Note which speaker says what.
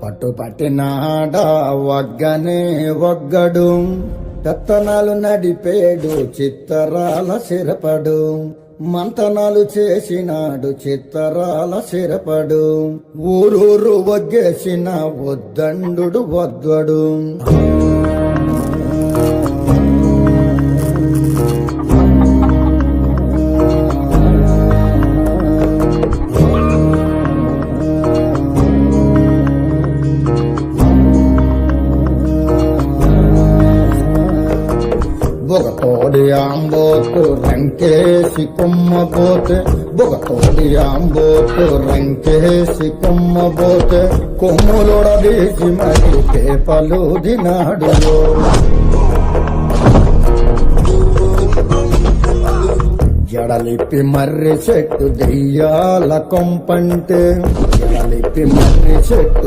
Speaker 1: పట్టుపట్టినాడా వగ్గనే వగ్గడు, పెత్తనాలు నడిపేడు చిత్తరాల సిరపడు, మంతనాలు చేసినాడు చిత్తరాల సిరపడు, ఊరూరు వగ్గేసిన వద్దండు వద్వడు. బొగతోడి ఆంబోతు రంకేసి కొమ్మబోతే, బొగతోడి ఆంబోతు రంకేసి కొమ్మబోతే, కొమ్ములొడదీసి మరి పేపలు దినాడు. జడలిప్పి మర్రి చెట్టు దెయ్యాల కొంపంటే, జడలిప్పి మర్రి చెట్టు